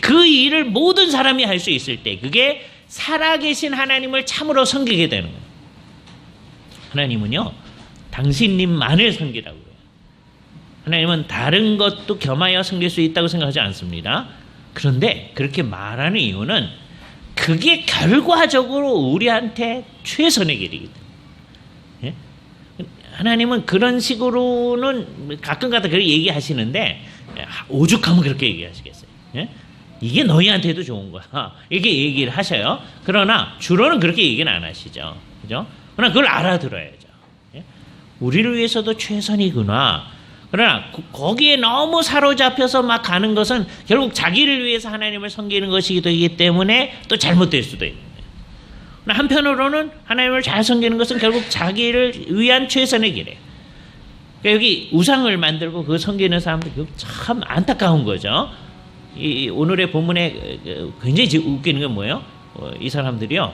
A: 그 일을 모든 사람이 할 수 있을 때 그게 살아계신 하나님을 참으로 섬기게 되는 거예요. 하나님은요, 당신님만을 섬기라고 해요. 하나님은 다른 것도 겸하여 섬길 수 있다고 생각하지 않습니다. 그런데 그렇게 말하는 이유는 그게 결과적으로 우리한테 최선의 길이기 때문에. 하나님은 그런 식으로는 가끔가다 그렇게 얘기하시는데 오죽하면 그렇게 얘기하시겠어요. 이게 너희한테도 좋은 거야. 이렇게 얘기를 하셔요. 그러나 주로는 그렇게 얘기는 안 하시죠. 그죠? 그러나 그걸 알아들어야죠. 우리를 위해서도 최선이구나. 그러나 거기에 너무 사로잡혀서 막 가는 것은 결국 자기를 위해서 하나님을 섬기는 것이기 때문에 또 잘못될 수도 있는 거예요. 한편으로는 하나님을 잘 섬기는 것은 결국 자기를 위한 최선의 길이에요. 그러니까 여기 우상을 만들고 그 섬기는 사람들 참 안타까운 거죠. 오늘의 본문에 굉장히 웃기는 게 뭐예요? 이 사람들이요,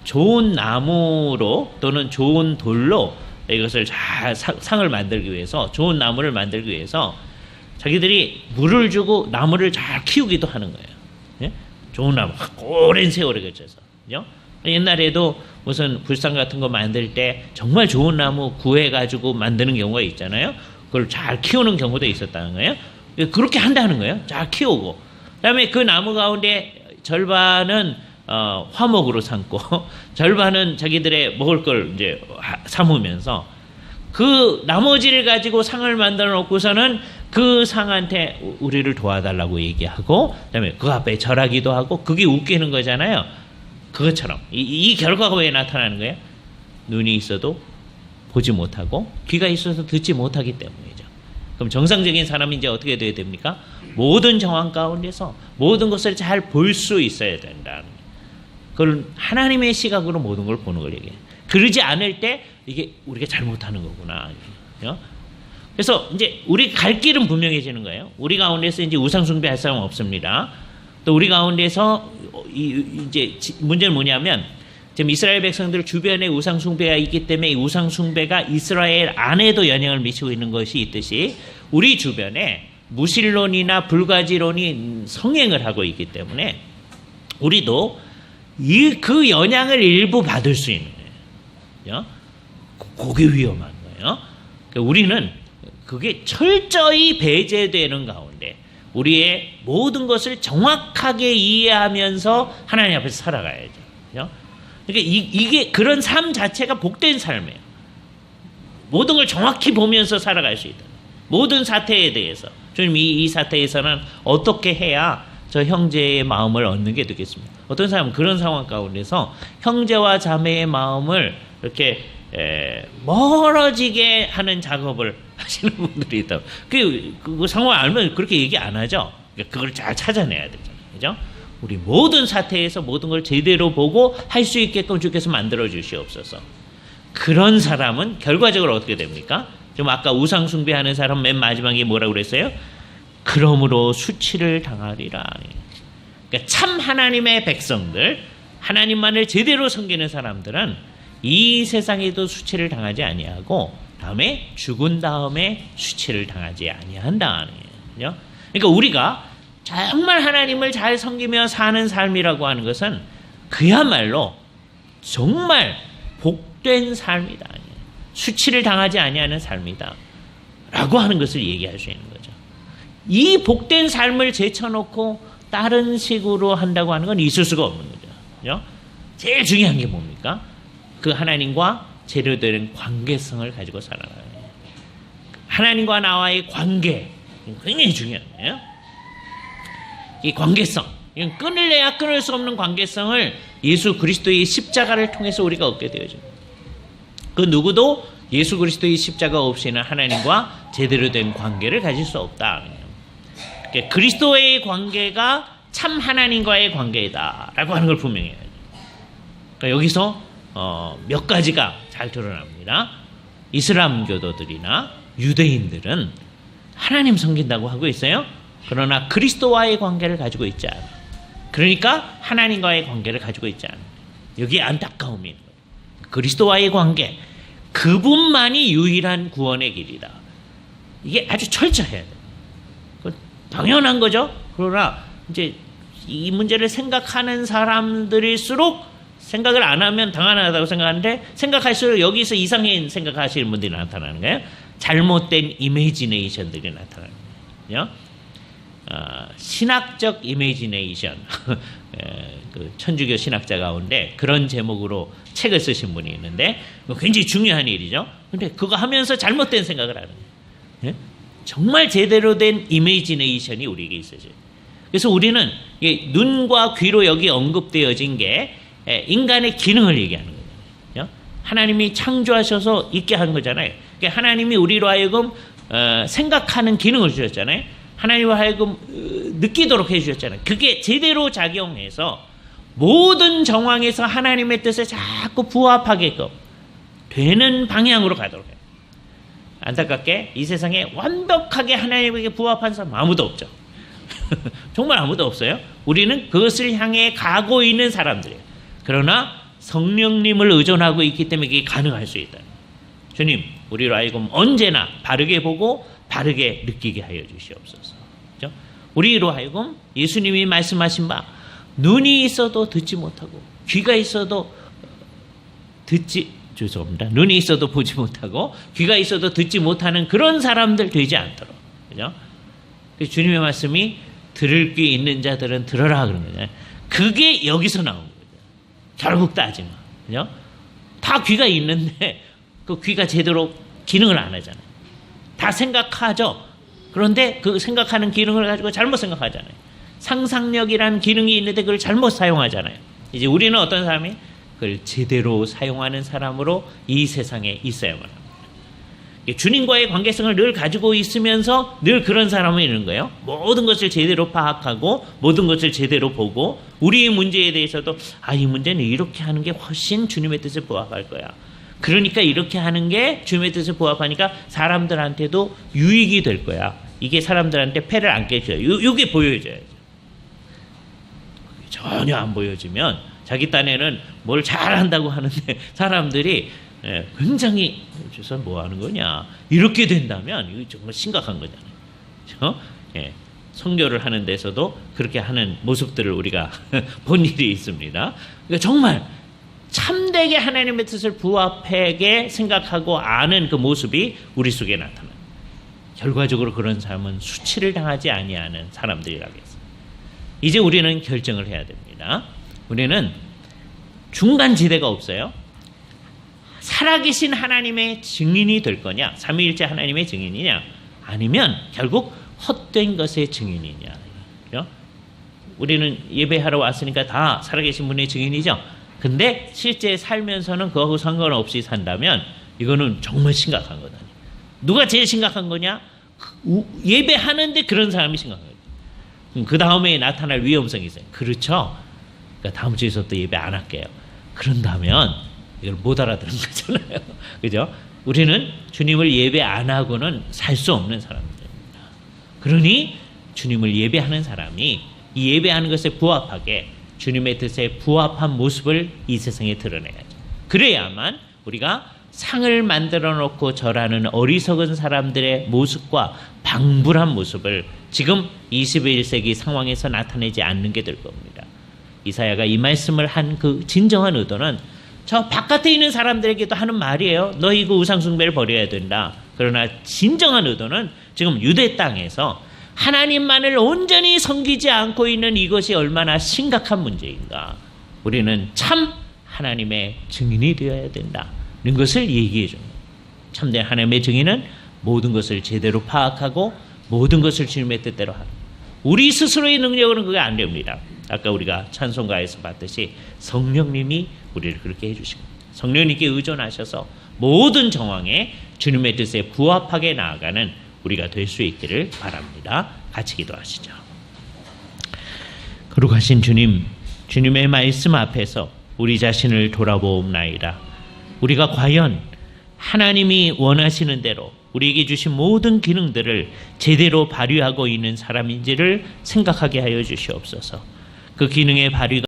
A: 좋은 나무로 또는 좋은 돌로 이것을 잘 상을 만들기 위해서, 좋은 나무를 만들기 위해서 자기들이 물을 주고 나무를 잘 키우기도 하는 거예요. 좋은 나무, 오랜 세월에 걸쳐서. 그죠? 옛날에도 무슨 불상 같은 거 만들 때 정말 좋은 나무 구해가지고 만드는 경우가 있잖아요. 그걸 잘 키우는 경우도 있었다는 거예요. 그렇게 한다는 거예요. 잘 키우고. 그다음에 그 나무 가운데 절반은 화목으로 삼고 절반은 자기들의 먹을 걸 이제 삼으면서 그 나머지를 가지고 상을 만들어 놓고서는 그 상한테 우리를 도와달라고 얘기하고, 그다음에 그 앞에 절하기도 하고. 그게 웃기는 거잖아요. 그것처럼 이 결과가 왜 나타나는 거예요? 눈이 있어도 보지 못하고 귀가 있어서 듣지 못하기 때문이죠. 그럼 정상적인 사람이 이제 어떻게 돼야 됩니까? 모든 정황 가운데서 모든 것을 잘 볼 수 있어야 된다는 거예요. 그걸 하나님의 시각으로 모든 걸 보는 걸 얘기해요. 그러지 않을 때 이게 우리가 잘못하는 거구나. 그래서 이제 우리 갈 길은 분명해지는 거예요. 우리 가운데서 이제 우상숭배할 사람은 없습니다. 또 우리 가운데서 이제 문제는 뭐냐면, 지금 이스라엘 백성들 주변에 우상숭배가 있기 때문에 이 우상숭배가 이스라엘 안에도 영향을 미치고 있는 것이 있듯이 우리 주변에 무신론이나 불가지론이 성행을 하고 있기 때문에 우리도 그 영향을 일부 받을 수 있는 거예요. 그게 위험한 거예요. 그러니까 우리는 그게 철저히 배제되는 가운데 우리의 모든 것을 정확하게 이해하면서 하나님 앞에서 살아가야죠. 그러니까 이게 그런 삶 자체가 복된 삶이에요. 모든 걸 정확히 보면서 살아갈 수 있다. 모든 사태에 대해서 주님, 이 사태에서는 어떻게 해야 저 형제의 마음을 얻는 게 되겠습니까? 어떤 사람은 그런 상황 가운데서 형제와 자매의 마음을 이렇게 멀어지게 하는 작업을 하시는 분들이 있다. 그 상황을 알면 그렇게 얘기 안 하죠. 그걸 잘 찾아내야 되잖아요. 그죠? 우리 모든 사태에서 모든 걸 제대로 보고 할 수 있게끔 주께서 만들어 주시옵소서. 그런 사람은 결과적으로 어떻게 됩니까? 좀 아까 우상 숭배하는 사람 맨 마지막에 뭐라고 그랬어요? 그러므로 수치를 당하리라. 그러니까 참 하나님의 백성들, 하나님만을 제대로 섬기는 사람들은 이 세상에도 수치를 당하지 아니하고 다음에 죽은 다음에 수치를 당하지 아니한다는 거예요. 그러니까 우리가 정말 하나님을 잘 섬기며 사는 삶이라고 하는 것은 그야말로 정말 복된 삶이다. 수치를 당하지 아니하는 삶이다. 라고 하는 것을 얘기할 수 있는 거죠. 이 복된 삶을 제쳐놓고 다른 식으로 한다고 하는 건 있을 수가 없는 거죠. 제일 중요한 게 뭡니까? 그 하나님과 제대로된 관계성을 가지고 살아가요. 하나님과 나와의 관계, 굉장히 중요해요. 이 관계성, 끊을래야 끊을 수 없는 관계성을 예수 그리스도의 십자가를 통해서 우리가 얻게 되어집니다. 그 누구도 예수 그리스도의 십자가 없이는 하나님과 제대로 된 관계를 가질 수 없다. 그러니까 그리스도의 관계가 참 하나님과의 관계이다라고 하는 걸 분명히 해야죠. 그러니까 여기서 몇 가지가 잘 드러납니다. 이슬람 교도들이나 유대인들은 하나님 섬긴다고 하고 있어요. 그러나 그리스도와의 관계를 가지고 있지 않아. 그러니까 하나님과의 관계를 가지고 있지 않아. 여기에 안타까움이 있는 거예요. 그리스도와의 관계, 그분만이 유일한 구원의 길이다. 이게 아주 철저해야 돼요. 당연한 거죠. 그러나 이제 이 문제를 생각하는 사람들일수록 생각을 안 하면 당연하다고 생각하는데 생각할수록 여기서 이상한 생각하시는 분들이 나타나는 거예요. 잘못된 이미지네이션들이 나타나는 거예요. 신학적 이미지네이션. 그 천주교 신학자 가운데 그런 제목으로 책을 쓰신 분이 있는데 굉장히 중요한 일이죠. 근데 그거 하면서 잘못된 생각을 하는 거예요. 정말 제대로 된 이미지네이션이 우리에게 있어요. 그래서 우리는 눈과 귀로 여기 언급되어진 게 인간의 기능을 얘기하는 거예요. 하나님이 창조하셔서 있게 한 거잖아요. 그러니까 하나님이 우리로 하여금 생각하는 기능을 주셨잖아요. 하나님으로 하여금 느끼도록 해주셨잖아요. 그게 제대로 작용해서 모든 정황에서 하나님의 뜻에 자꾸 부합하게끔 되는 방향으로 가도록 해요. 안타깝게 이 세상에 완벽하게 하나님에게 부합한 사람 아무도 없죠. 정말 아무도 없어요. 우리는 그것을 향해 가고 있는 사람들이에요. 그러나 성령님을 의존하고 있기 때문에 이게 가능할 수 있다. 주님, 우리로 하여금 언제나 바르게 보고 바르게 느끼게 하여 주시옵소서. 그렇죠? 우리로 하여금 예수님이 말씀하신 바 눈이 있어도 듣지 못하고 귀가 있어도 눈이 있어도 보지 못하고 귀가 있어도 듣지 못하는 그런 사람들 되지 않도록. 그죠? 주님의 말씀이 들을 귀 있는 자들은 들어라 그런 거잖아요. 그게 여기서 나온 거죠. 결국 따지면. 그죠? 다 귀가 있는데 그 귀가 제대로 기능을 안 하잖아요. 다 생각하죠. 그런데 그 생각하는 기능을 가지고 잘못 생각하잖아요. 상상력이라는 기능이 있는데 그걸 잘못 사용하잖아요. 이제 우리는 어떤 사람이 그걸 제대로 사용하는 사람으로 이 세상에 있어야만 합니다. 주님과의 관계성을 늘 가지고 있으면서 늘 그런 사람이 있는 거예요. 모든 것을 제대로 파악하고 모든 것을 제대로 보고 우리의 문제에 대해서도 이 문제는 이렇게 하는 게 훨씬 주님의 뜻에 부합할 거야. 그러니까 이렇게 하는 게 주님의 뜻에 부합하니까 사람들한테도 유익이 될 거야. 이게 사람들한테 폐를 안 깨줘요. 이게 보여줘야죠. 전혀 안 보여지면 자기 딴에는 뭘 잘한다고 하는데 사람들이 굉장히 저 뭐 하는 거냐 이렇게 된다면 이거 정말 심각한 거잖아요. 그렇죠? 선교를 하는 데서도 그렇게 하는 모습들을 우리가 본 일이 있습니다. 그러니까 정말 참되게 하나님의 뜻을 부합하게 생각하고 아는 그 모습이 우리 속에 나타나요. 결과적으로 그런 사람은 수치를 당하지 아니하는 사람들이라고 했어요. 이제 우리는 결정을 해야 됩니다. 우리는 중간지대가 없어요. 살아계신 하나님의 증인이 될 거냐, 삼위일체 하나님의 증인이냐, 아니면 결국 헛된 것의 증인이냐. 그렇죠? 우리는 예배하러 왔으니까 다 살아계신 분의 증인이죠. 근데 실제 살면서는 그거하고 상관없이 산다면 이거는 정말 심각한 거다. 누가 제일 심각한 거냐? 예배하는데 그런 사람이 심각한 거죠. 그 다음에 나타날 위험성이 있어요. 그렇죠? 그러니까 다음 주에서부터 예배 안 할게요. 그런다면 이걸 못 알아듣는 거잖아요. 그죠? 우리는 주님을 예배 안 하고는 살 수 없는 사람들입니다. 그러니 주님을 예배하는 사람이 이 예배하는 것에 부합하게 주님의 뜻에 부합한 모습을 이 세상에 드러내야죠. 그래야만 우리가 상을 만들어 놓고 절하는 어리석은 사람들의 모습과 방불한 모습을 지금 21세기 상황에서 나타내지 않는 게 될 겁니다. 이사야가 이 말씀을 한 그 진정한 의도는 저 바깥에 있는 사람들에게도 하는 말이에요. 너희 그 우상숭배를 버려야 된다. 그러나 진정한 의도는 지금 유대 땅에서 하나님만을 온전히 섬기지 않고 있는 이것이 얼마나 심각한 문제인가. 우리는 참 하나님의 증인이 되어야 된다는 것을 얘기해 줍니다. 참된 하나님의 증인은 모든 것을 제대로 파악하고 모든 것을 주님의 뜻대로 하는. 우리 스스로의 능력으로는 그게 안 됩니다. 아까 우리가 찬송가에서 봤듯이 성령님이 우리를 그렇게 해주시고 성령님께 의존하셔서 모든 정황에 주님의 뜻에 부합하게 나아가는 우리가 될 수 있기를 바랍니다. 같이 기도하시죠. 거룩하신 주님, 주님의 말씀 앞에서 우리 자신을 돌아보옵나이다. 우리가 과연 하나님이 원하시는 대로 우리에게 주신 모든 기능들을 제대로 발휘하고 있는 사람인지를 생각하게 하여 주시옵소서. 그 기능의 발휘가